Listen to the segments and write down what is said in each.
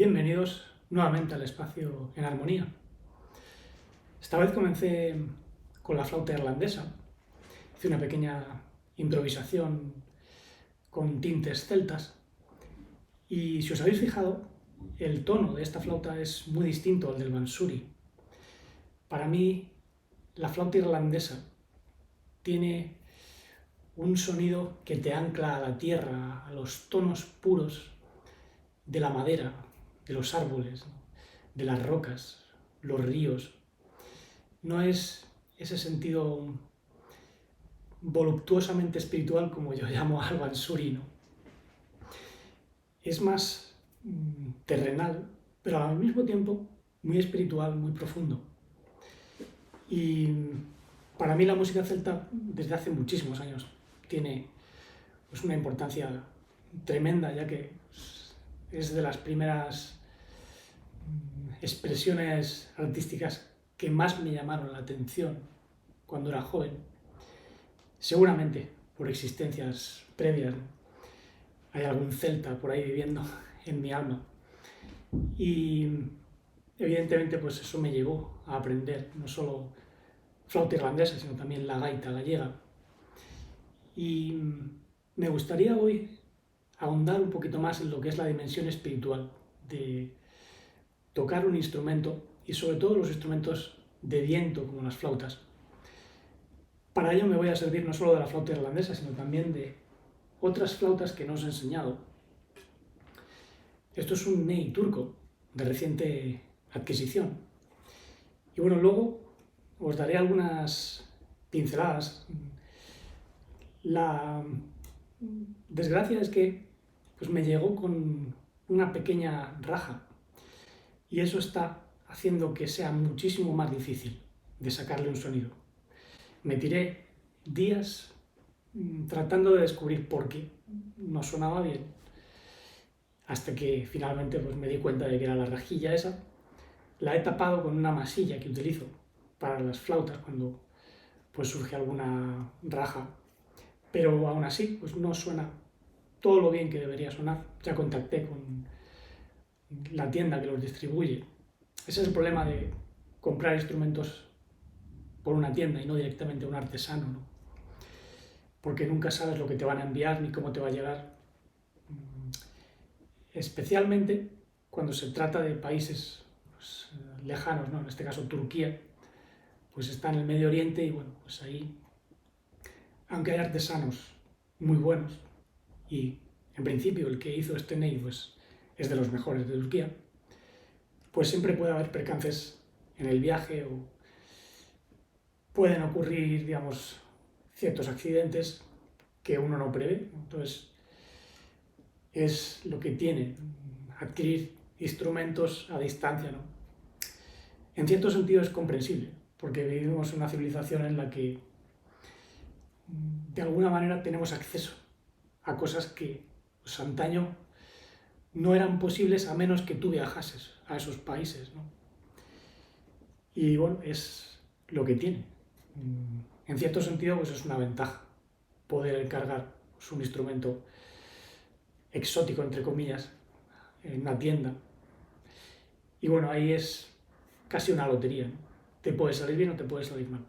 Bienvenidos nuevamente al espacio en armonía. Esta vez comencé con la flauta irlandesa. Hice una pequeña improvisación con tintes celtas y si os habéis fijado, el tono de esta flauta es muy distinto al del bansuri. Para mí, la flauta irlandesa tiene un sonido que te ancla a la tierra, a los tonos puros de la madera, de los árboles, de las rocas, los ríos. No es ese sentido voluptuosamente espiritual como yo llamo al bansuri, ¿no? Es más terrenal, pero al mismo tiempo muy espiritual, muy profundo. Y para mí la música celta desde hace muchísimos años tiene pues, una importancia tremenda, ya que es de las primeras expresiones artísticas que más me llamaron la atención cuando era joven, seguramente por existencias previas. Hay algún celta por ahí viviendo en mi alma y evidentemente pues eso me llevó a aprender no solo flauta irlandesa, sino también la gaita gallega. Y me gustaría hoy ahondar un poquito más en lo que es la dimensión espiritual de tocar un instrumento y sobre todo los instrumentos de viento como las flautas. Para ello me voy a servir no solo de la flauta irlandesa, sino también de otras flautas que no os he enseñado. Esto es un ney turco de reciente adquisición. Y bueno, luego os daré algunas pinceladas. La desgracia es que pues me llegó con una pequeña raja y eso está haciendo que sea muchísimo más difícil de sacarle un sonido. Me tiré días tratando de descubrir por qué no sonaba bien, hasta que finalmente pues, me di cuenta de que era la rajilla esa. La he tapado con una masilla que utilizo para las flautas cuando pues, surge alguna raja, pero aún así pues, no suena todo lo bien que debería sonar. Ya contacté con la tienda que los distribuye. Ese es el problema de comprar instrumentos por una tienda y no directamente a un artesano, ¿no? Porque nunca sabes lo que te van a enviar ni cómo te va a llegar. Especialmente cuando se trata de países pues, lejanos, ¿no? En este caso Turquía, pues está en el Medio Oriente y bueno, pues ahí, aunque hay artesanos muy buenos y en principio el que hizo este ney pues, es de los mejores de Turquía, pues siempre puede haber percances en el viaje o pueden ocurrir, digamos, ciertos accidentes que uno no prevé. Entonces, es lo que tiene adquirir instrumentos a distancia, ¿no? En cierto sentido es comprensible, porque vivimos en una civilización en la que de alguna manera tenemos acceso a cosas que pues, antaño no eran posibles a menos que tú viajases a esos países, ¿no? Y bueno, es lo que tiene. En cierto sentido, pues es una ventaja poder cargar pues, un instrumento exótico, entre comillas, en una tienda. Y bueno, ahí es casi una lotería, ¿no? Te puede salir bien o te puede salir mal.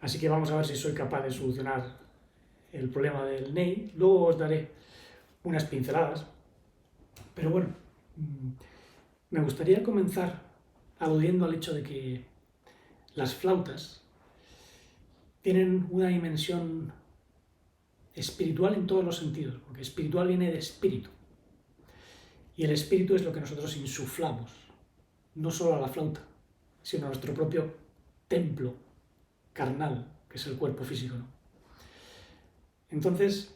Así que vamos a ver si soy capaz de solucionar el problema del ney. Luego os daré unas pinceladas. Pero bueno, me gustaría comenzar aludiendo al hecho de que las flautas tienen una dimensión espiritual en todos los sentidos, porque espiritual viene de espíritu. Y el espíritu es lo que nosotros insuflamos, no solo a la flauta, sino a nuestro propio templo carnal, que es el cuerpo físico, ¿no? Entonces,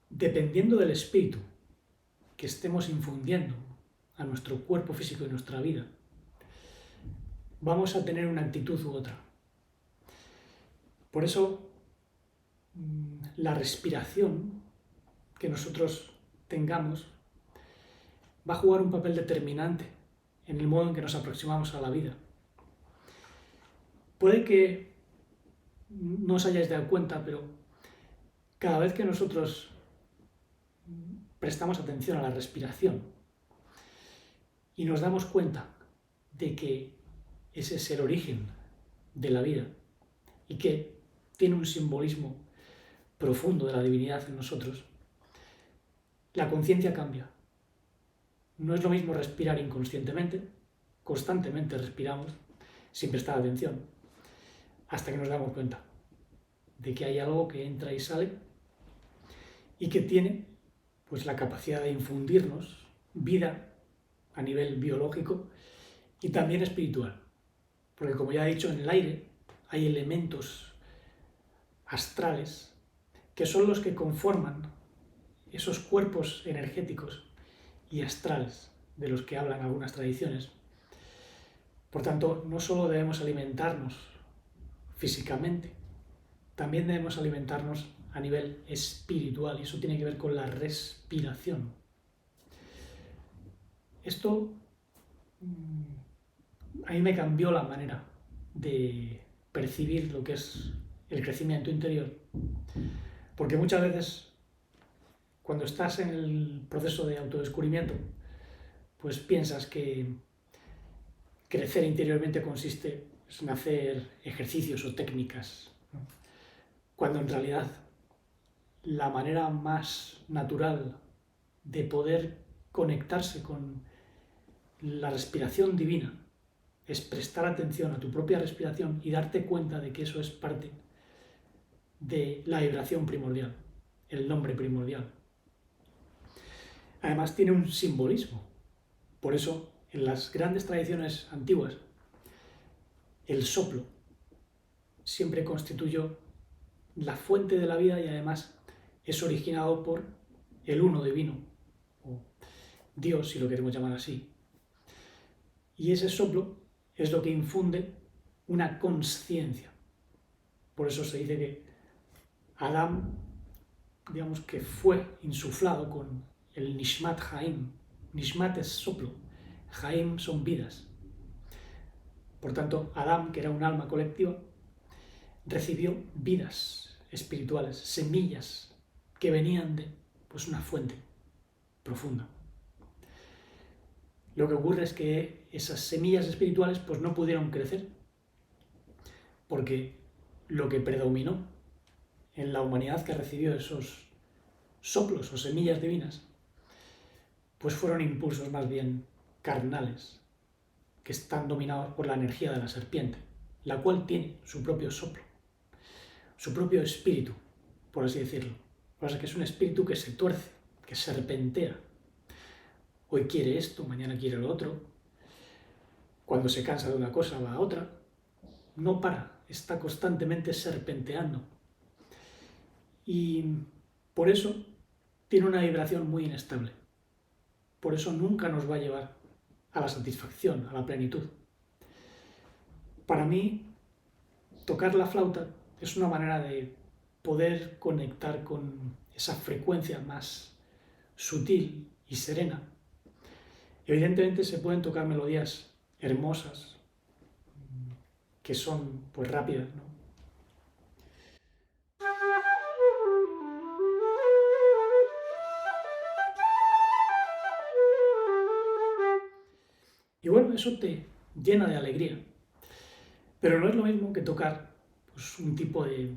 dependiendo del espíritu que estemos infundiendo a nuestro cuerpo físico y nuestra vida, vamos a tener una actitud u otra. Por eso, la respiración que nosotros tengamos va a jugar un papel determinante en el modo en que nos aproximamos a la vida. Puede que no os hayáis dado cuenta, pero cada vez que nosotros prestamos atención a la respiración, y nos damos cuenta de que ese es el origen de la vida y que tiene un simbolismo profundo de la divinidad en nosotros, la conciencia cambia. No es lo mismo respirar inconscientemente, constantemente respiramos sin prestar atención, hasta que nos damos cuenta de que hay algo que entra y sale y que tiene pues la capacidad de infundirnos vida a nivel biológico y también espiritual. Porque como ya he dicho, en el aire hay elementos astrales que son los que conforman esos cuerpos energéticos y astrales de los que hablan algunas tradiciones. Por tanto, no solo debemos alimentarnos físicamente, también debemos alimentarnos a nivel espiritual, y eso tiene que ver con la respiración. Esto a mí me cambió la manera de percibir lo que es el crecimiento interior, porque muchas veces cuando estás en el proceso de autodescubrimiento, pues piensas que crecer interiormente consiste en hacer ejercicios o técnicas, ¿no? Cuando en realidad la manera más natural de poder conectarse con la respiración divina es prestar atención a tu propia respiración y darte cuenta de que eso es parte de la vibración primordial, el nombre primordial. Además tiene un simbolismo. Por eso, en las grandes tradiciones antiguas, el soplo siempre constituyó la fuente de la vida y además es originado por el uno divino, o Dios, si lo queremos llamar así. Y ese soplo es lo que infunde una consciencia. Por eso se dice que Adán, digamos que fue insuflado con el Nishmat Haim. Nishmat es soplo, Haim son vidas. Por tanto, Adán, que era un alma colectiva, recibió vidas espirituales, semillas que venían de pues, una fuente profunda. Lo que ocurre es que esas semillas espirituales pues, no pudieron crecer porque lo que predominó en la humanidad que recibió esos soplos o semillas divinas pues fueron impulsos más bien carnales que están dominados por la energía de la serpiente, la cual tiene su propio soplo, su propio espíritu, por así decirlo. Lo que pasa es que es un espíritu que se tuerce, que serpentea. Hoy quiere esto, mañana quiere lo otro. Cuando se cansa de una cosa va a otra. No para, está constantemente serpenteando. Y por eso tiene una vibración muy inestable. Por eso nunca nos va a llevar a la satisfacción, a la plenitud. Para mí, tocar la flauta es una manera de poder conectar con esa frecuencia más sutil y serena. Evidentemente se pueden tocar melodías hermosas, que son pues rápidas, ¿no? Y bueno, eso te llena de alegría. Pero no es lo mismo que tocar pues, un tipo de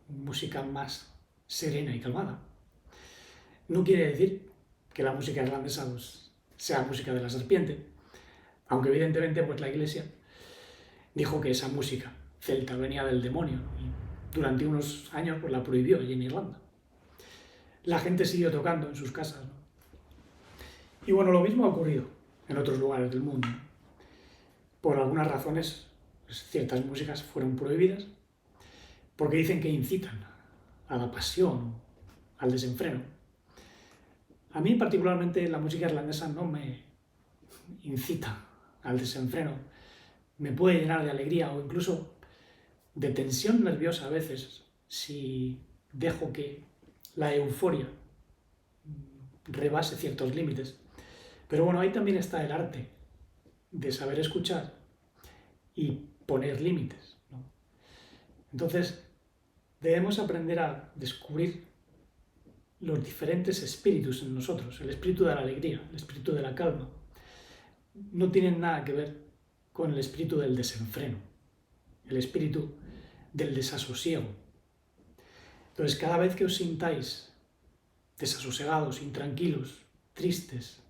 música más serena y calmada. No quiere decir que la música irlandesa pues, sea música de la serpiente, aunque evidentemente pues, la Iglesia dijo que esa música celta venía del demonio, ¿no? Y durante unos años pues, la prohibió allí en Irlanda. La gente siguió tocando en sus casas, ¿no? Y bueno, lo mismo ha ocurrido en otros lugares del mundo. Por algunas razones, pues, ciertas músicas fueron prohibidas porque dicen que incitan a la pasión, al desenfreno. A mí particularmente la música irlandesa no me incita al desenfreno. Me puede llenar de alegría o incluso de tensión nerviosa a veces si dejo que la euforia rebase ciertos límites. Pero bueno, ahí también está el arte de saber escuchar y poner límites, ¿no? Entonces, debemos aprender a descubrir los diferentes espíritus en nosotros, el espíritu de la alegría, el espíritu de la calma, no tienen nada que ver con el espíritu del desenfreno, el espíritu del desasosiego. Entonces, cada vez que os sintáis desasosegados, intranquilos, tristes,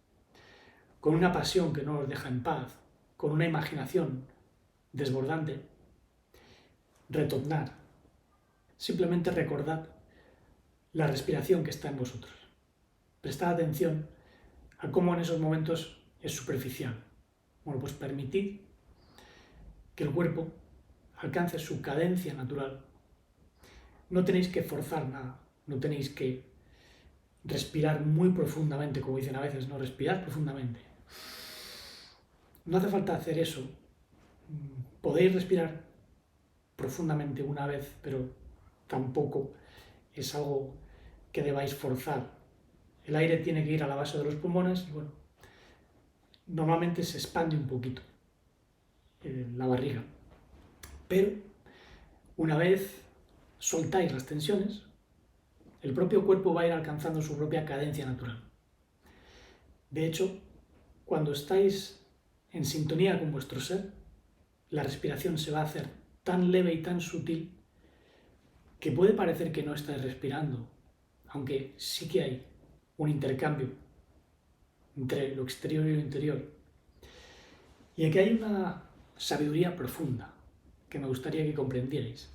con una pasión que no os deja en paz, con una imaginación desbordante, retornad. Simplemente recordad la respiración que está en vosotros. Prestad atención a cómo en esos momentos es superficial. Bueno, pues permitid que el cuerpo alcance su cadencia natural. No tenéis que forzar nada, no tenéis que respirar muy profundamente, como dicen a veces, no, respirar profundamente. No hace falta hacer eso. Podéis respirar profundamente una vez, pero tampoco es algo que debáis forzar. El aire tiene que ir a la base de los pulmones y bueno, normalmente se expande un poquito la barriga. Pero una vez soltáis las tensiones, el propio cuerpo va a ir alcanzando su propia cadencia natural. De hecho, cuando estáis en sintonía con vuestro ser, la respiración se va a hacer tan leve y tan sutil que puede parecer que no estáis respirando, aunque sí que hay un intercambio entre lo exterior y lo interior. Y aquí hay una sabiduría profunda que me gustaría que comprendierais.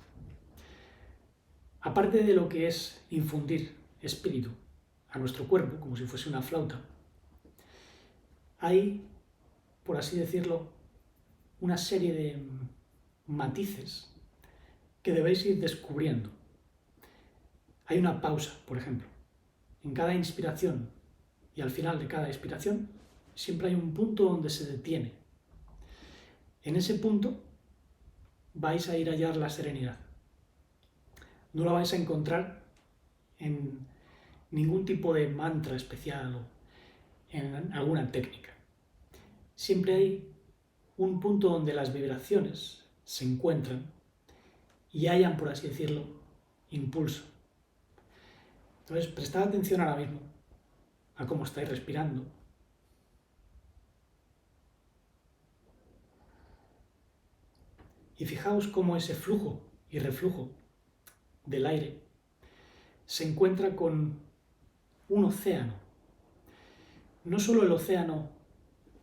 Aparte de lo que es infundir espíritu a nuestro cuerpo, como si fuese una flauta, hay, por así decirlo, una serie de matices que debéis ir descubriendo. Hay una pausa, por ejemplo. En cada inspiración y al final de cada expiración siempre hay un punto donde se detiene. En ese punto vais a ir a hallar la serenidad. No la vais a encontrar en ningún tipo de mantra especial o en alguna técnica. Siempre hay un punto donde las vibraciones se encuentran y hayan, por así decirlo, impulso. Entonces, prestad atención ahora mismo a cómo estáis respirando. Y fijaos cómo ese flujo y reflujo del aire se encuentra con un océano. No solo el océano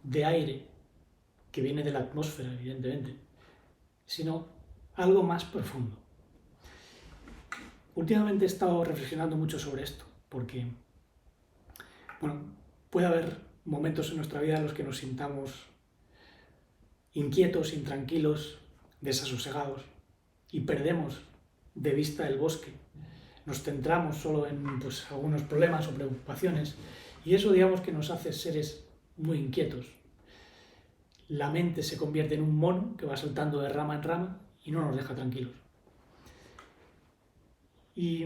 de aire que viene de la atmósfera, evidentemente, sino algo más profundo. Últimamente he estado reflexionando mucho sobre esto, porque bueno, puede haber momentos en nuestra vida en los que nos sintamos inquietos, intranquilos, desasosegados y perdemos de vista el bosque. Nos centramos solo en algunos problemas o preocupaciones y eso digamos que nos hace seres muy inquietos. La mente se convierte en un mono que va saltando de rama en rama y no nos deja tranquilos. Y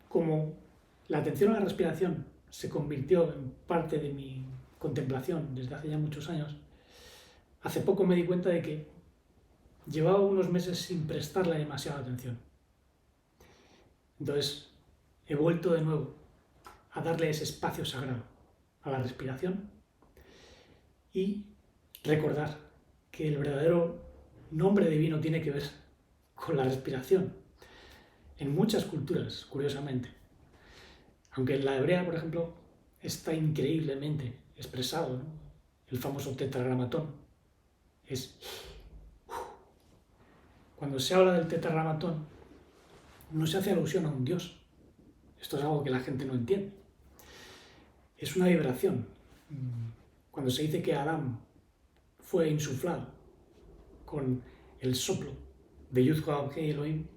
como la atención a la respiración se convirtió en parte de mi contemplación desde hace ya muchos años, hace poco me di cuenta de que llevaba unos meses sin prestarle demasiada atención. Entonces he vuelto de nuevo a darle ese espacio sagrado a la respiración y recordar que el verdadero nombre divino tiene que ver con la respiración. En muchas culturas, curiosamente, aunque en la hebrea, por ejemplo, está increíblemente expresado, ¿no? El famoso tetragramatón. Cuando se habla del tetragramatón, no se hace alusión a un dios. Esto es algo que la gente no entiende. Es una vibración. Cuando se dice que Adán fue insuflado con el soplo de Yud-Hod Elohim,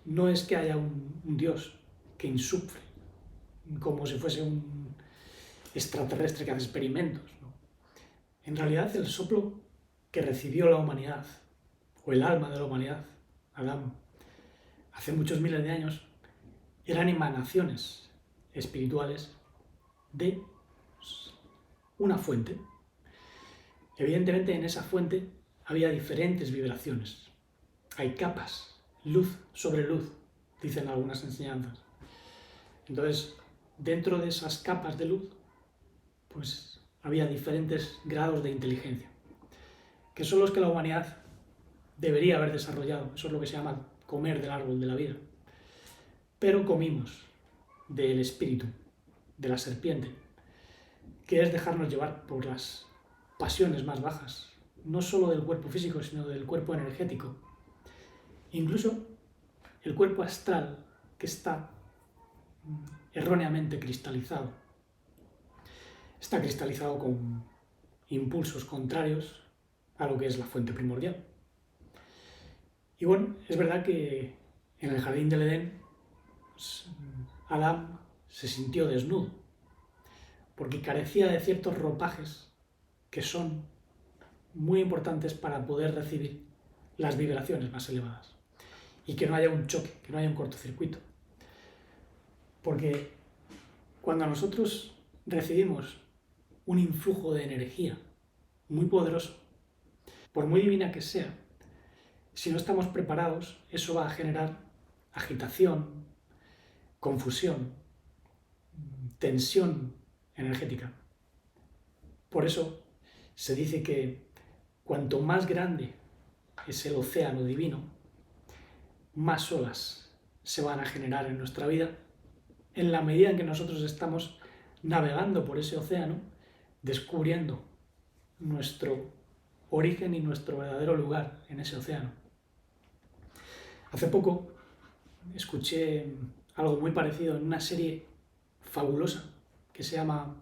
no es que haya un dios que insufle, como si fuese un extraterrestre que hace experimentos, ¿no? En realidad el soplo que recibió la humanidad, o el alma de la humanidad, Adán, hace muchos miles de años, eran emanaciones espirituales de una fuente. Evidentemente en esa fuente había diferentes vibraciones. Hay capas, luz sobre luz, dicen algunas enseñanzas. Entonces, dentro de esas capas de luz, pues había diferentes grados de inteligencia, que son los que la humanidad debería haber desarrollado. Eso es lo que se llama comer del árbol de la vida. Pero comimos del espíritu, de la serpiente, que es dejarnos llevar por las pasiones más bajas, no solo del cuerpo físico, sino del cuerpo energético. Incluso el cuerpo astral, que está erróneamente cristalizado. Está cristalizado con impulsos contrarios a lo que es la fuente primordial. Y bueno, es verdad que en el jardín del Edén, Adán se sintió desnudo, porque carecía de ciertos ropajes que son muy importantes para poder recibir las vibraciones más elevadas y que no haya un choque, que no haya un cortocircuito. Porque cuando nosotros recibimos un influjo de energía muy poderoso, por muy divina que sea, si no estamos preparados, eso va a generar agitación, confusión, tensión energética. Por eso se dice que cuanto más grande es el océano divino, más olas se van a generar en nuestra vida en la medida en que nosotros estamos navegando por ese océano, descubriendo nuestro origen y nuestro verdadero lugar en ese océano. Hace poco escuché algo muy parecido en una serie fabulosa que se llama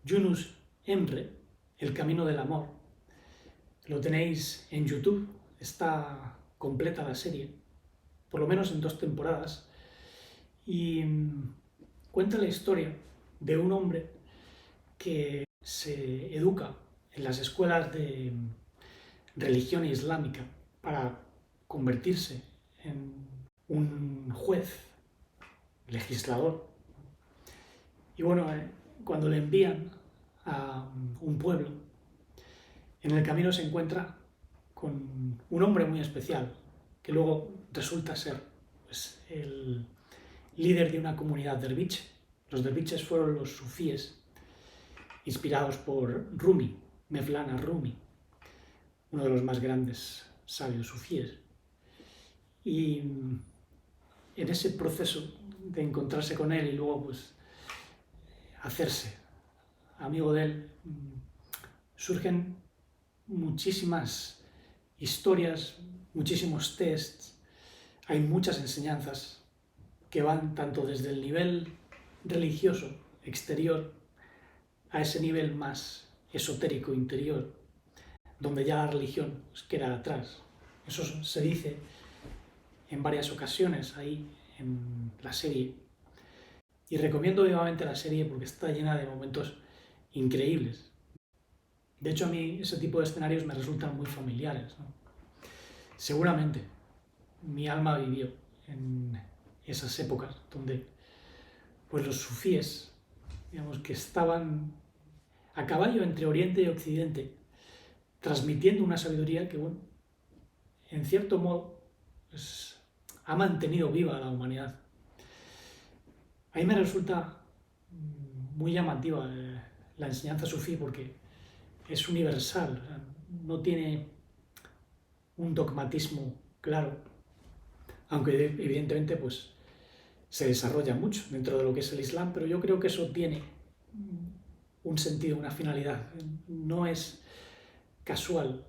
Yunus Emre, El Camino del Amor. Lo tenéis en YouTube, está completa la serie, por lo menos en 2 temporadas, y cuenta la historia de un hombre que se educa en las escuelas de religión islámica para convertirse en un juez, legislador. Y bueno, cuando le envían a un pueblo, en el camino se encuentra con un hombre muy especial, que luego resulta ser pues, el líder de una comunidad derviche. Los derviches fueron los sufíes, inspirados por Rumi, Mevlana Rumi, uno de los más grandes sabios sufíes. Y en ese proceso de encontrarse con él y luego pues hacerse amigo de él, surgen muchísimas historias, muchísimos tests, hay muchas enseñanzas que van tanto desde el nivel religioso exterior a ese nivel más esotérico interior, donde ya la religión queda atrás. Eso se dice en varias ocasiones ahí en la serie. Y recomiendo vivamente la serie porque está llena de momentos increíbles. De hecho, a mí ese tipo de escenarios me resultan muy familiares, ¿no? Seguramente mi alma vivió en esas épocas donde pues, los sufíes, digamos, que estaban a caballo entre Oriente y Occidente, transmitiendo una sabiduría que, bueno, en cierto modo, pues, ha mantenido viva a la humanidad. A mí me resulta muy llamativa la enseñanza sufí porque es universal, o sea, no tiene un dogmatismo claro, aunque evidentemente pues, se desarrolla mucho dentro de lo que es el Islam, pero yo creo que eso tiene un sentido, una finalidad. No es casual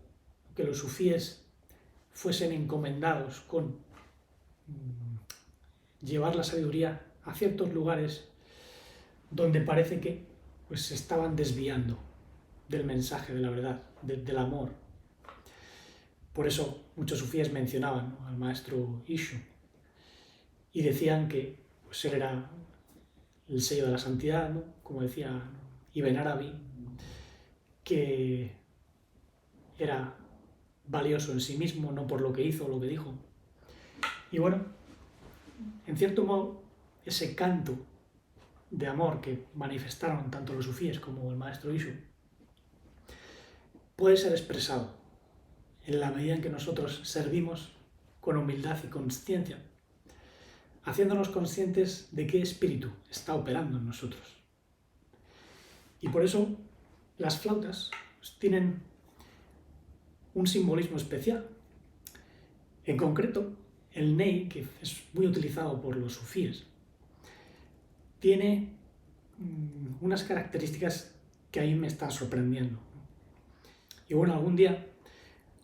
que los sufíes fuesen encomendados con llevar la sabiduría a ciertos lugares donde parece que pues, se estaban desviando del mensaje de la verdad, del amor. Por eso muchos sufíes mencionaban, ¿no?, al maestro Ishu y decían que pues, él era el sello de la santidad, ¿no?, como decía Ibn Arabi, que era valioso en sí mismo, no por lo que hizo o lo que dijo. Y bueno, en cierto modo, ese canto de amor que manifestaron tanto los sufíes como el maestro Ishu puede ser expresado en la medida en que nosotros servimos con humildad y consciencia, haciéndonos conscientes de qué espíritu está operando en nosotros. Y por eso Las flautas tienen un simbolismo especial. En concreto, el ney, que es muy utilizado por los sufíes, tiene unas características que a mí me están sorprendiendo. Y bueno, algún día,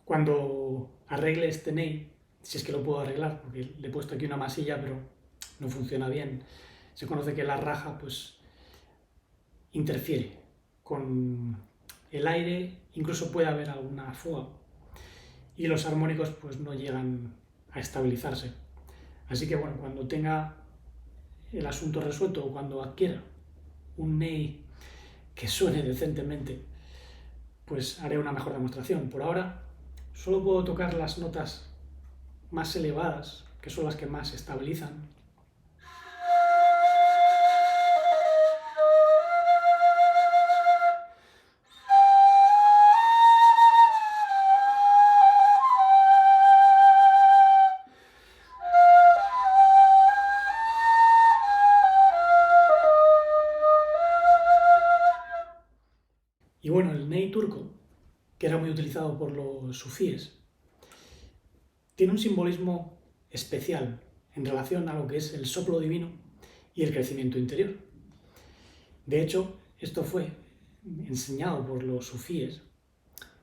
cuando arregle este ney, si es que lo puedo arreglar, porque le he puesto aquí una masilla, pero no funciona bien, se conoce que la raja pues interfiere con el aire, incluso puede haber alguna fuga, y los armónicos pues no llegan a estabilizarse. Así que bueno, cuando tenga el asunto resuelto o cuando adquiera un ney que suene decentemente, pues haré una mejor demostración. Por ahora solo puedo tocar las notas más elevadas, que son las que más se estabilizan. Y bueno, el ney turco, que era muy utilizado por los sufíes, tiene un simbolismo especial en relación a lo que es el soplo divino y el crecimiento interior. De hecho, esto fue enseñado por los sufíes.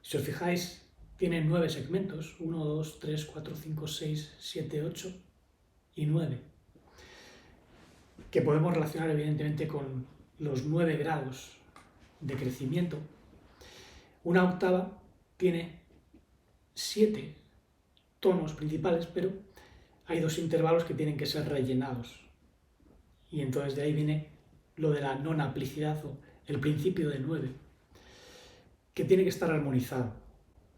Si os fijáis, tiene 9 segmentos, 1, 2, 3, 4, 5, 6, 7, 8 y 9, que podemos relacionar evidentemente con los 9 grados de crecimiento. Una octava tiene 7 tonos principales, pero hay 2 intervalos que tienen que ser rellenados. Y entonces de ahí viene lo de la non-aplicidad o el principio de 9, que tiene que estar armonizado.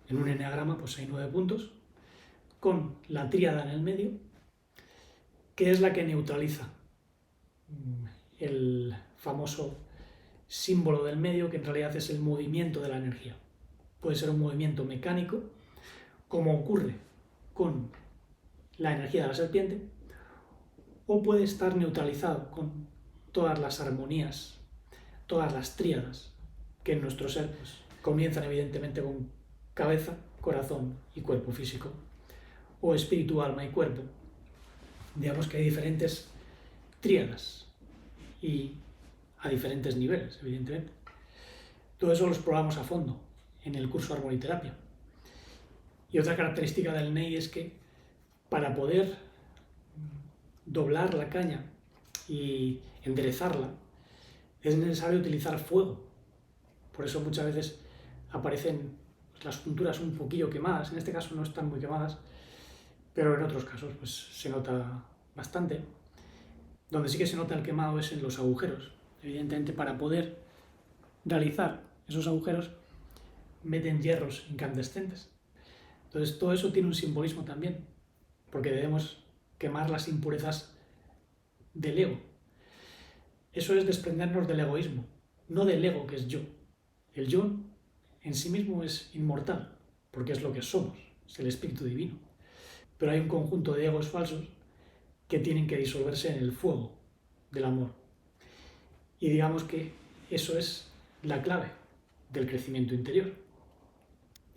En un enneagrama pues hay 9 puntos, con la tríada en el medio, que es la que neutraliza el famoso símbolo del medio, que en realidad es el movimiento de la energía. Puede ser un movimiento mecánico, como ocurre con la energía de la serpiente, o puede estar neutralizado con todas las armonías, todas las tríadas que en nuestro ser pues, comienzan evidentemente con cabeza, corazón y cuerpo físico, o espíritu, alma y cuerpo. Digamos que hay diferentes tríadas y a diferentes niveles, evidentemente. Todo eso lo exploramos a fondo en el curso de armoniterapia. Y otra característica del ney es que para poder doblar la caña y enderezarla es necesario utilizar fuego. Por eso muchas veces aparecen las junturas un poquillo quemadas. En este caso no están muy quemadas, pero en otros casos pues, se nota bastante. Donde sí que se nota el quemado es en los agujeros. Evidentemente, para poder realizar esos agujeros meten hierros incandescentes. Entonces todo eso tiene un simbolismo también, porque debemos quemar las impurezas del ego. Eso es desprendernos del egoísmo, no del ego que es yo. El yo en sí mismo es inmortal, porque es lo que somos, es el espíritu divino. Pero hay un conjunto de egos falsos que tienen que disolverse en el fuego del amor. Y digamos que eso es la clave del crecimiento interior.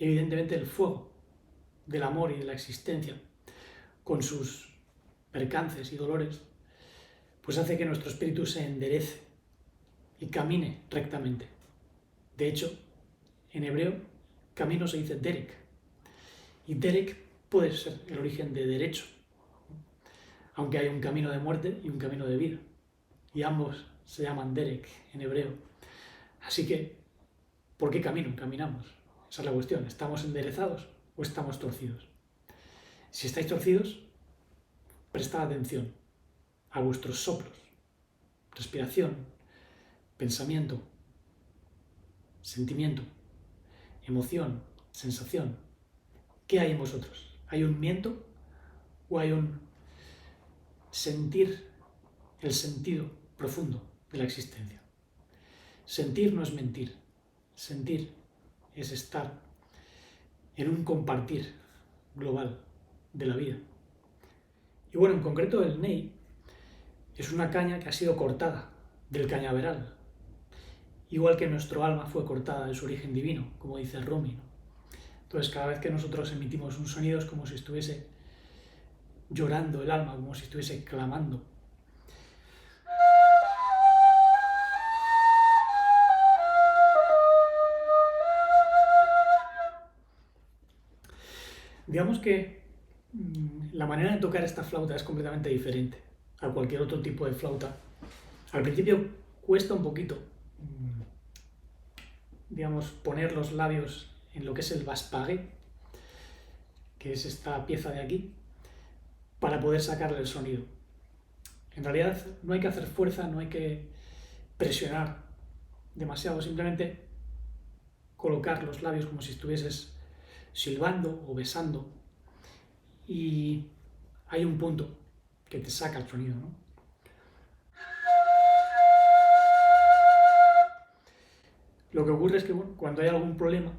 Evidentemente el fuego del amor y de la existencia, con sus percances y dolores, pues hace que nuestro espíritu se enderece y camine rectamente. De hecho, en hebreo, camino se dice derek, y derek puede ser el origen de derecho, aunque hay un camino de muerte y un camino de vida, y ambos se llaman derek en hebreo. Así que, ¿por qué camino caminamos? Esa es la cuestión. ¿Estamos enderezados o estamos torcidos? Si estáis torcidos, prestad atención a vuestros soplos, respiración, pensamiento, sentimiento, emoción, sensación. ¿Qué hay en vosotros? ¿Hay un miento o hay un sentir el sentido profundo de la existencia? Sentir no es mentir. Sentir es estar en un compartir global de la vida. Y bueno, en concreto el ney es una caña que ha sido cortada del cañaveral igual que nuestro alma fue cortada de su origen divino, como dice Rumi, ¿no? Entonces, cada vez que nosotros emitimos un sonido es como si estuviese llorando el alma, como si estuviese clamando. Digamos que la manera de tocar esta flauta es completamente diferente a cualquier otro tipo de flauta. Al principio cuesta un poquito, digamos, poner los labios en lo que es el baspague, que es esta pieza de aquí, para poder sacarle el sonido. En realidad no hay que hacer fuerza, no hay que presionar demasiado, simplemente colocar los labios como si estuvieses silbando o besando y hay un punto que te saca el sonido, ¿no? Lo que ocurre es que cuando hay algún problema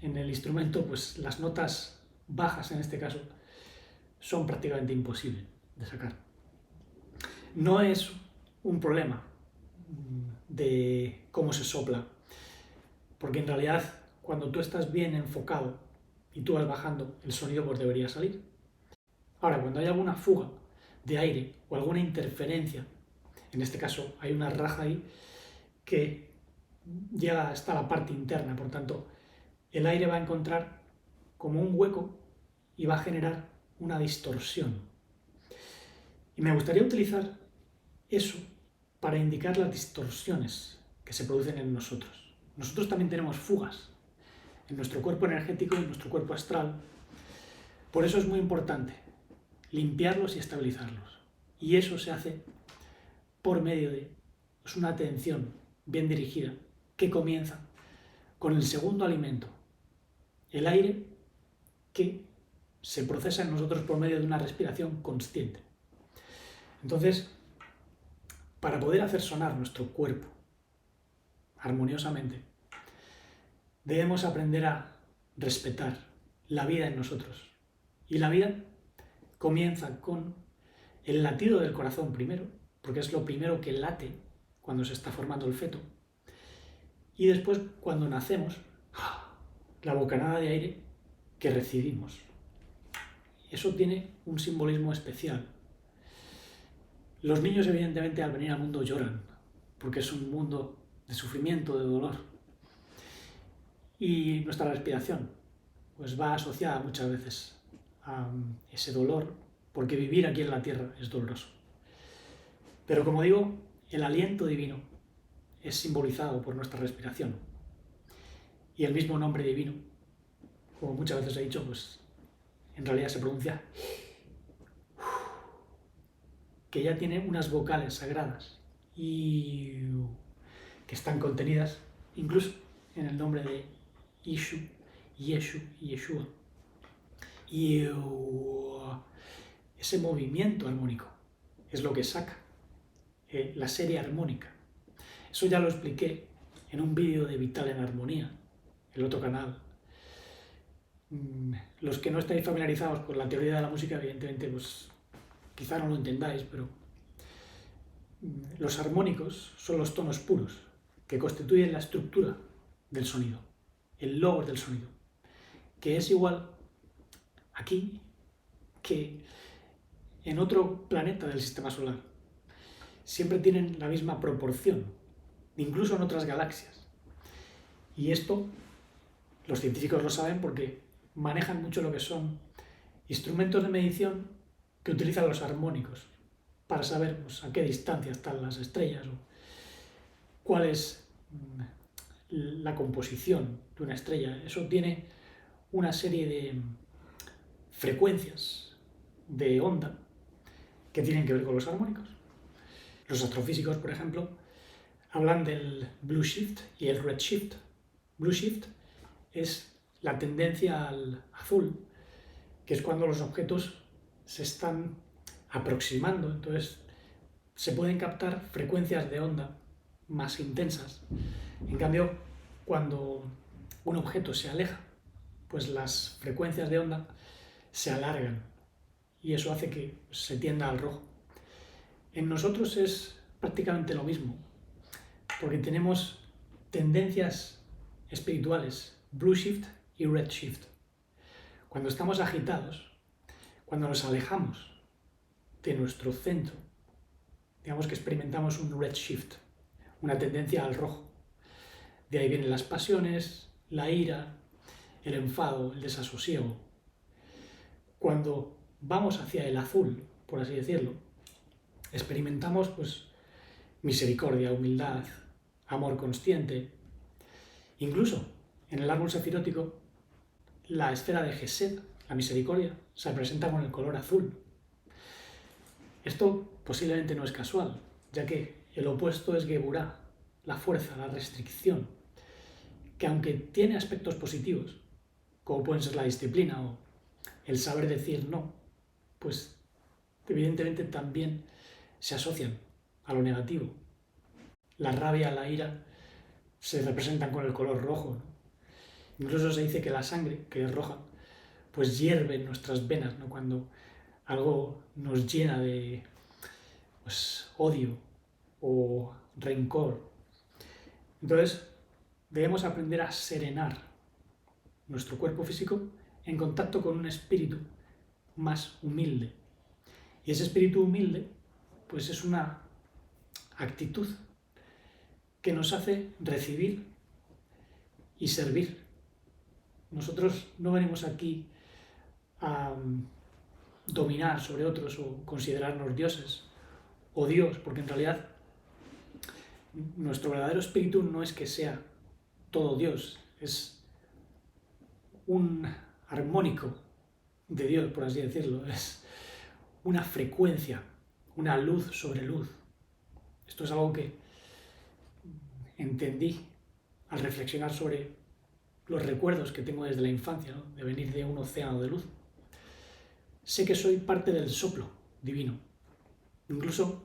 en el instrumento, pues las notas bajas en este caso son prácticamente imposibles de sacar. No es un problema de cómo se sopla, porque en realidad cuando tú estás bien enfocado y tú vas bajando, el sonido pues debería salir. Ahora, cuando hay alguna fuga de aire o alguna interferencia, en este caso hay una raja ahí que llega hasta la parte interna, por tanto, el aire va a encontrar como un hueco y va a generar una distorsión. Y me gustaría utilizar eso para indicar las distorsiones que se producen en nosotros. Nosotros también tenemos fugas en nuestro cuerpo energético y en nuestro cuerpo astral. Por eso es muy importante limpiarlos y estabilizarlos. Y eso se hace por medio de una atención bien dirigida que comienza con el segundo alimento, el aire, que se procesa en nosotros por medio de una respiración consciente. Entonces, para poder hacer sonar nuestro cuerpo armoniosamente, debemos aprender a respetar la vida en nosotros. Y la vida comienza con el latido del corazón primero, porque es lo primero que late cuando se está formando el feto. Y después, cuando nacemos, la bocanada de aire que recibimos. Eso tiene un simbolismo especial. Los niños, evidentemente, al venir al mundo lloran, porque es un mundo de sufrimiento, de dolor. Y nuestra respiración pues va asociada muchas veces a ese dolor, porque vivir aquí en la tierra es doloroso. Pero como digo, el aliento divino es simbolizado por nuestra respiración. Y el mismo nombre divino, como muchas veces he dicho, pues en realidad se pronuncia que ya tiene unas vocales sagradas y que están contenidas incluso en el nombre de Yeshu, Yeshu y Yeshua. Y ese movimiento armónico es lo que saca la serie armónica. Eso ya lo expliqué en un vídeo de Vital en Armonía, el otro canal. Los que no estáis familiarizados con la teoría de la música, evidentemente, pues quizá no lo entendáis, pero los armónicos son los tonos puros que constituyen la estructura del sonido, el logos del sonido, que es igual aquí que en otro planeta del sistema solar. Siempre tienen la misma proporción, incluso en otras galaxias. Y esto los científicos lo saben porque manejan mucho lo que son instrumentos de medición que utilizan los armónicos para saber pues, a qué distancia están las estrellas o cuál es la composición de una estrella. Eso tiene una serie de frecuencias de onda que tienen que ver con los armónicos. Los astrofísicos, por ejemplo, hablan del blue shift y el red shift. Blue shift es la tendencia al azul, que es cuando los objetos se están aproximando, entonces se pueden captar frecuencias de onda más intensas. En cambio, cuando un objeto se aleja, pues las frecuencias de onda se alargan y eso hace que se tienda al rojo. En nosotros es prácticamente lo mismo. porque tenemos tendencias espirituales, blue shift y red shift. Cuando estamos agitados, cuando nos alejamos de nuestro centro, digamos que experimentamos un red shift, una tendencia al rojo. De ahí vienen las pasiones, la ira, el enfado, el desasosiego. Cuando vamos hacia el azul, por así decirlo, experimentamos pues misericordia, humildad, amor consciente. Incluso en el árbol sefirótico, la esfera de Gesed, la misericordia, se presenta con el color azul. Esto posiblemente no es casual, ya que el opuesto es Geburah, la fuerza, la restricción, que aunque tiene aspectos positivos, como pueden ser la disciplina o el saber decir no, pues evidentemente también se asocian a lo negativo. La rabia, la ira, se representan con el color rojo, ¿no? Incluso se dice que la sangre, que es roja, pues hierve en nuestras venas, ¿no? Cuando algo nos llena de pues, odio o rencor. Entonces, debemos aprender a serenar nuestro cuerpo físico en contacto con un espíritu más humilde. Y ese espíritu humilde, pues es una actitud que nos hace recibir y servir. Nosotros no venimos aquí a dominar sobre otros o considerarnos dioses o Dios, porque en realidad nuestro verdadero espíritu no es que sea todo Dios, es un armónico de Dios, por así decirlo, es una frecuencia, una luz sobre luz. Esto es algo que entendí al reflexionar sobre los recuerdos que tengo desde la infancia, ¿no? De venir de un océano de luz. Sé que soy parte del soplo divino. Incluso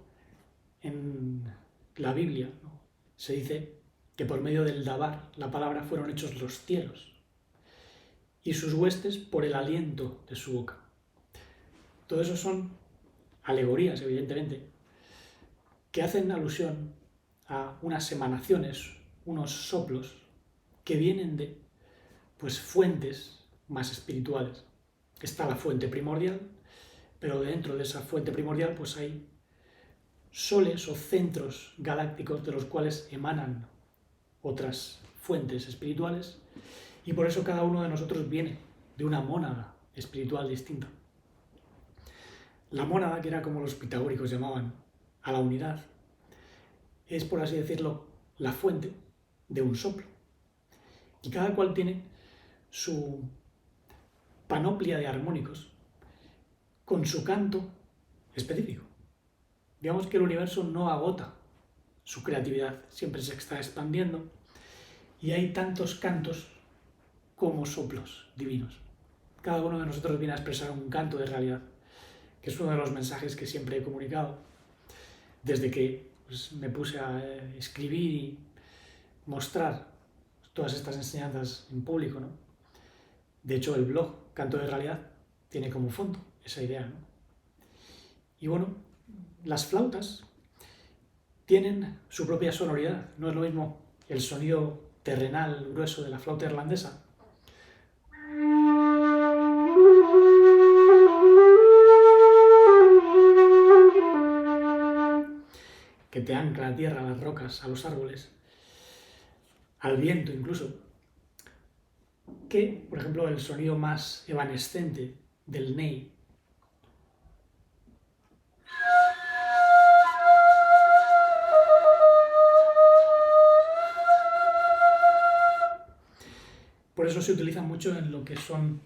en la Biblia, ¿no? Se dice que por medio del Dabar, la palabra, fueron hechos los cielos y sus huestes por el aliento de su boca. Todo eso son alegorías, evidentemente, que hacen alusión a unas emanaciones, unos soplos que vienen de pues, fuentes más espirituales. Está la fuente primordial, pero dentro de esa fuente primordial pues hay soles o centros galácticos de los cuales emanan otras fuentes espirituales, y por eso cada uno de nosotros viene de una mónada espiritual distinta. La mónada, que era como los pitagóricos llamaban a la unidad, es, por así decirlo, la fuente de un soplo. Y cada cual tiene su panoplia de armónicos con su canto específico. Digamos que el universo no agota su creatividad, siempre se está expandiendo y hay tantos cantos como soplos divinos. Cada uno de nosotros viene a expresar un canto de realidad, que es uno de los mensajes que siempre he comunicado desde que pues, me puse a escribir y mostrar todas estas enseñanzas en público, ¿no? De hecho, el blog Canto de Realidad tiene como fondo esa idea, ¿no? Y bueno, las flautas tienen su propia sonoridad. No es lo mismo el sonido terrenal grueso de la flauta irlandesa que te ancla a tierra, a las rocas, a los árboles, al viento incluso, que, por ejemplo, el sonido más evanescente del ney. Por eso se utiliza mucho en lo que son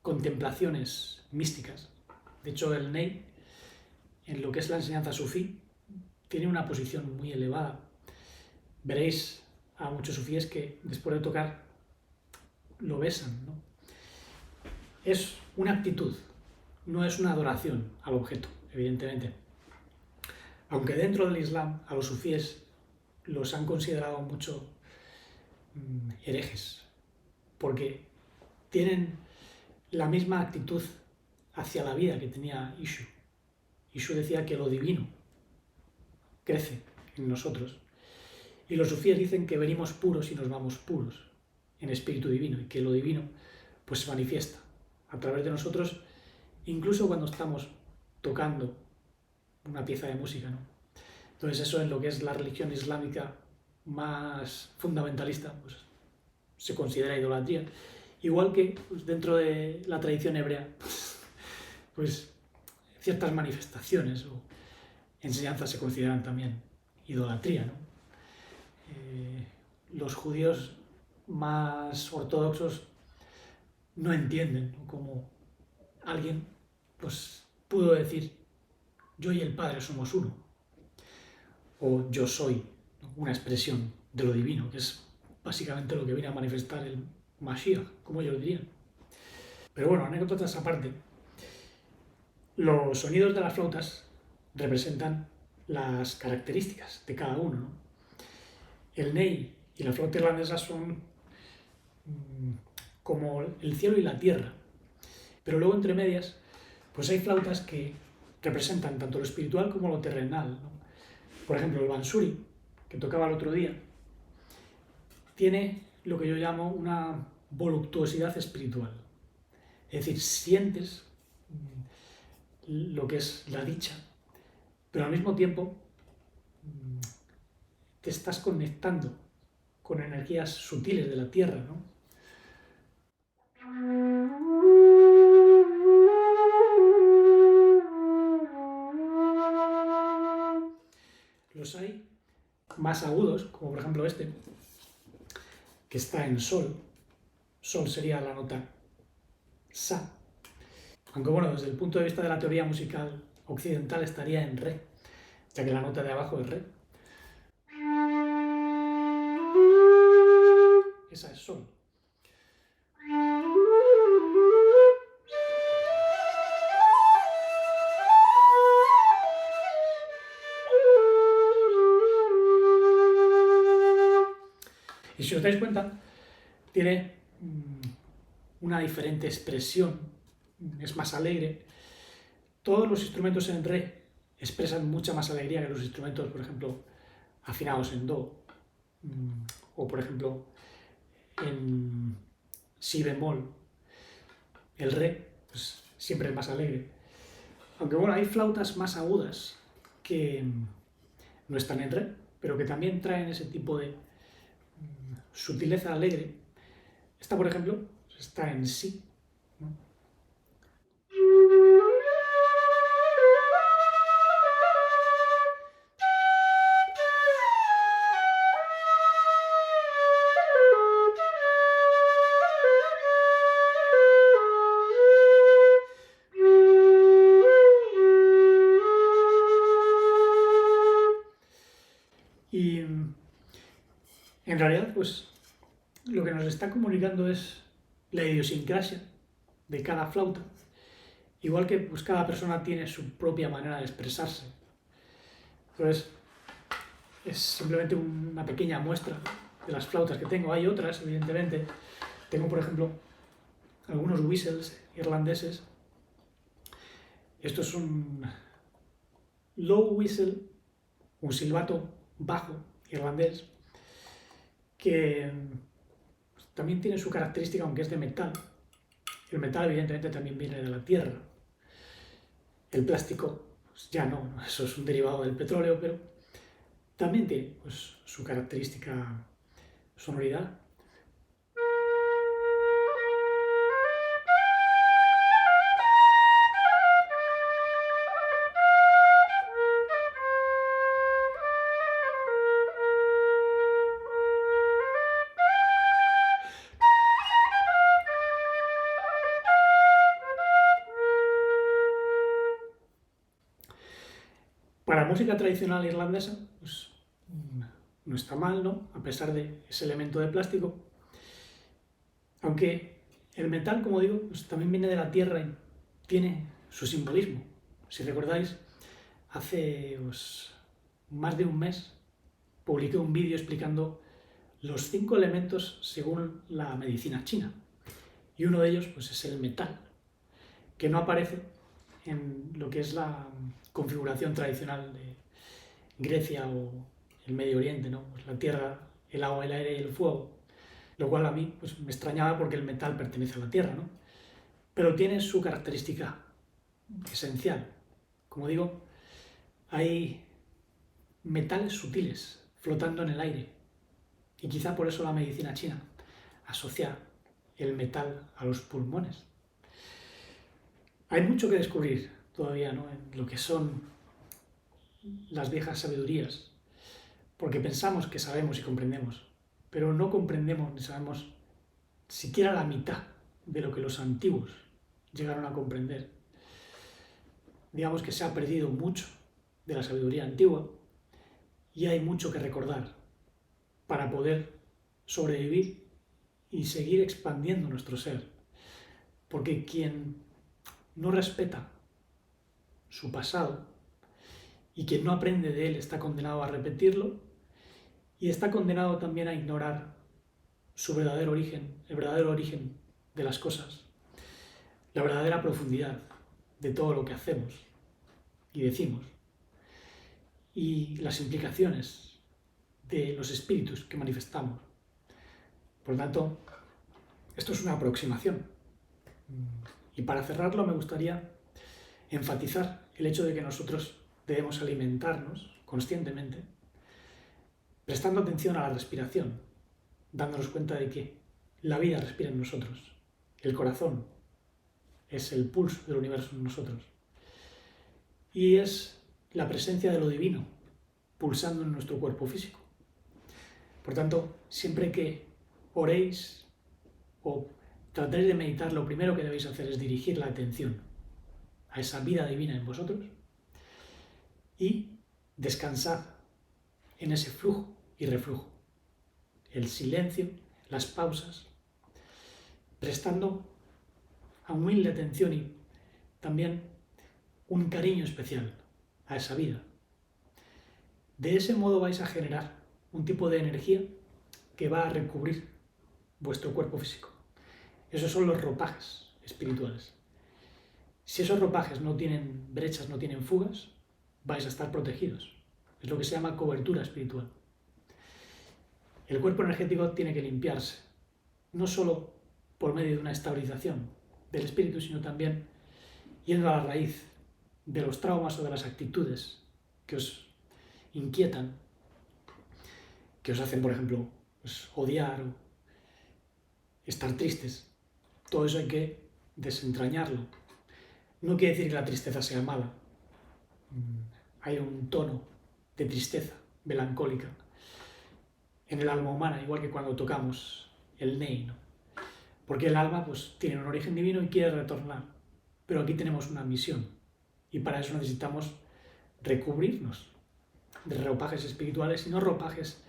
contemplaciones místicas. De hecho, el ney, en lo que es la enseñanza sufí, tiene una posición muy elevada. Veréis a muchos sufíes que después de tocar lo besan, ¿no? Es una actitud, no es una adoración al objeto, evidentemente. Aunque dentro del Islam a los sufíes los han considerado mucho herejes, porque tienen la misma actitud hacia la vida que tenía Ishu. Ishu decía que lo divino crece en nosotros. Y los sufíes dicen que venimos puros y nos vamos puros en espíritu divino, y que lo divino pues se manifiesta a través de nosotros, incluso cuando estamos tocando una pieza de música, ¿no? Entonces eso en lo que es la religión islámica más fundamentalista, pues se considera idolatría. Igual que pues, dentro de la tradición hebrea, pues ciertas manifestaciones o enseñanzas se consideran también idolatría, ¿no? Los judíos más ortodoxos no entienden, ¿no?, cómo alguien pues, pudo decir yo y el Padre somos uno, o yo soy, ¿no?, una expresión de lo divino, que es básicamente lo que viene a manifestar el Mashiach, como ellos dirían. Pero bueno, anécdotas aparte, los sonidos de las flautas representan las características de cada uno, ¿no? El ney y la flauta irlandesa son como el cielo y la tierra, pero luego entre medias pues hay flautas que representan tanto lo espiritual como lo terrenal, ¿no? Por ejemplo, el bansuri, que tocaba el otro día, tiene lo que yo llamo una voluptuosidad espiritual. Es decir, sientes lo que es la dicha, pero al mismo tiempo te estás conectando con energías sutiles de la tierra, ¿no? Los hay más agudos, como por ejemplo este, que está en sol. Sol sería la nota sa. Aunque bueno, desde el punto de vista de la teoría musical occidental estaría en re, ya que la nota de abajo es re. Esa es sol. Y si os dais cuenta, tiene una diferente expresión, es más alegre. Todos los instrumentos en re expresan mucha más alegría que los instrumentos, por ejemplo, afinados en do, o por ejemplo en si bemol. El re pues, siempre es más alegre. Aunque bueno, hay flautas más agudas que no están en re, pero que también traen ese tipo de sutileza alegre. Esta, por ejemplo, está en si, ¿no? Y en realidad, pues lo que nos está comunicando es la idiosincrasia de cada flauta, igual que pues, cada persona tiene su propia manera de expresarse. Entonces, es simplemente una pequeña muestra de las flautas que tengo. Hay otras, evidentemente. Tengo, por ejemplo, algunos whistles irlandeses. Esto es un low whistle, un silbato bajo irlandés, que también tiene su característica, aunque es de metal. El metal, evidentemente, también viene de la tierra. El plástico, pues ya no, eso es un derivado del petróleo, pero también tiene pues, su característica sonoridad. Para la música tradicional irlandesa, pues no está mal, ¿no? A pesar de ese elemento de plástico. Aunque el metal, como digo, pues también viene de la tierra y tiene su simbolismo. Si recordáis, hace pues, más de un mes publiqué un vídeo explicando los 5 elementos según la medicina china. Y uno de ellos pues, es el metal, que no aparece en lo que es la configuración tradicional de Grecia o el Medio Oriente, ¿no? Pues la tierra, el agua, el aire y el fuego, lo cual a mí pues, me extrañaba porque el metal pertenece a la tierra, ¿no? Pero tiene su característica esencial. Como digo, hay metales sutiles flotando en el aire y quizá por eso la medicina china asocia el metal a los pulmones. Hay mucho que descubrir todavía, ¿no? En lo que son las viejas sabidurías, porque pensamos que sabemos y comprendemos, pero no comprendemos ni sabemos siquiera la mitad de lo que los antiguos llegaron a comprender. Digamos que se ha perdido mucho de la sabiduría antigua y hay mucho que recordar para poder sobrevivir y seguir expandiendo nuestro ser. Porque quien no respeta su pasado y quien no aprende de él está condenado a repetirlo y está condenado también a ignorar su verdadero origen, el verdadero origen de las cosas, la verdadera profundidad de todo lo que hacemos y decimos y las implicaciones de los espíritus que manifestamos. Por lo tanto, esto es una aproximación. Y para cerrarlo me gustaría enfatizar el hecho de que nosotros debemos alimentarnos conscientemente, prestando atención a la respiración, dándonos cuenta de que la vida respira en nosotros, el corazón es el pulso del universo en nosotros y es la presencia de lo divino pulsando en nuestro cuerpo físico. Por tanto, siempre que oréis o tratéis de meditar, lo primero que debéis hacer es dirigir la atención a esa vida divina en vosotros y descansad en ese flujo y reflujo, el silencio, las pausas, prestando humilde atención y también un cariño especial a esa vida. De ese modo vais a generar un tipo de energía que va a recubrir vuestro cuerpo físico. Esos son los ropajes espirituales. Si esos ropajes no tienen brechas, no tienen fugas, vais a estar protegidos. Es lo que se llama cobertura espiritual. El cuerpo energético tiene que limpiarse, no solo por medio de una estabilización del espíritu, sino también yendo a la raíz de los traumas o de las actitudes que os inquietan, que os hacen, por ejemplo, pues, odiar o estar tristes. Todo eso hay que desentrañarlo. No quiere decir que la tristeza sea mala. Hay un tono de tristeza melancólica en el alma humana, igual que cuando tocamos el ney, ¿no? Porque el alma pues, tiene un origen divino y quiere retornar. Pero aquí tenemos una misión y para eso necesitamos recubrirnos de ropajes espirituales y no ropajes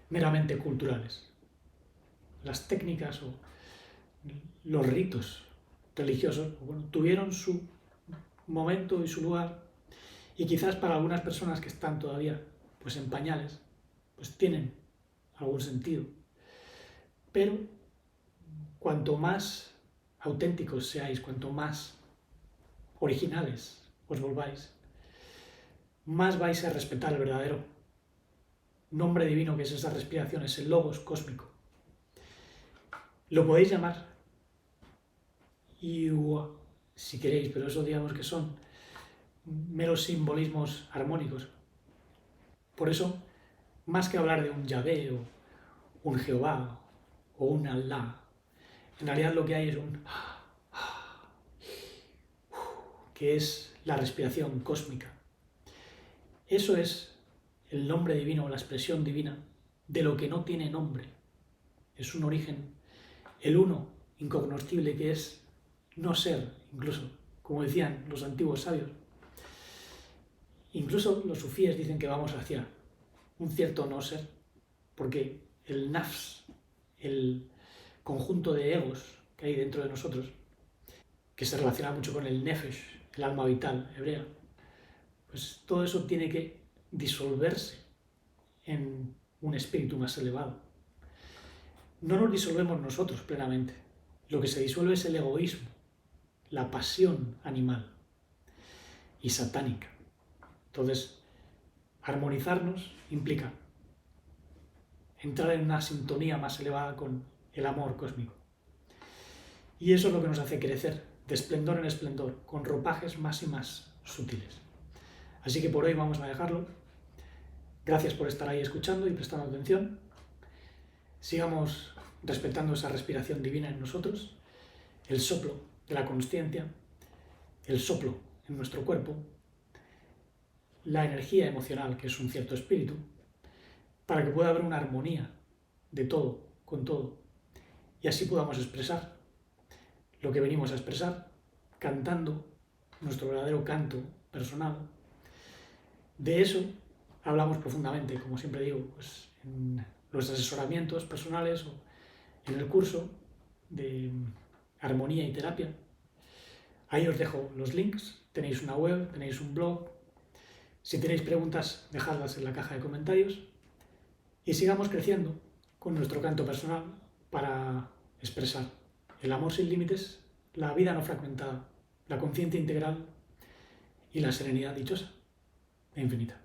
meramente culturales. Las técnicas o los ritos religiosos bueno, tuvieron su momento y su lugar y quizás para algunas personas que están todavía pues, en pañales pues tienen algún sentido. Pero cuanto más auténticos seáis, cuanto más originales os volváis, más vais a respetar el verdadero nombre divino que es esa respiración, es el logos cósmico. Lo podéis llamar Iwa, si queréis, pero eso digamos que son meros simbolismos armónicos. Por eso, más que hablar de un Yahvé o un Jehová o un Alá, en realidad lo que hay es un que es la respiración cósmica. Eso es el nombre divino, la expresión divina de lo que no tiene nombre. Es un origen, el uno incognoscible que es no ser, incluso, como decían los antiguos sabios. Incluso los sufíes dicen que vamos hacia un cierto no ser, porque el nafs, el conjunto de egos que hay dentro de nosotros, que se relaciona mucho con el nefesh, el alma vital hebrea, pues todo eso tiene que disolverse en un espíritu más elevado. No nos disolvemos nosotros plenamente. Lo que se disuelve es el egoísmo, la pasión animal y satánica. Entonces, armonizarnos implica entrar en una sintonía más elevada con el amor cósmico. Y eso es lo que nos hace crecer de esplendor en esplendor, con ropajes más y más sutiles. Así que por hoy vamos a dejarlo. Gracias por estar ahí escuchando y prestando atención. Sigamos respetando esa respiración divina en nosotros, el soplo de la consciencia, el soplo en nuestro cuerpo, la energía emocional, que es un cierto espíritu, para que pueda haber una armonía de todo con todo y así podamos expresar lo que venimos a expresar, cantando nuestro verdadero canto personal. De eso hablamos profundamente, como siempre digo, pues en los asesoramientos personales o en el curso de armonía y terapia. Ahí os dejo los links, tenéis una web, tenéis un blog. Si tenéis preguntas, dejadlas en la caja de comentarios y sigamos creciendo con nuestro canto personal para expresar el amor sin límites, la vida no fragmentada, la conciencia integral y la serenidad dichosa e infinita.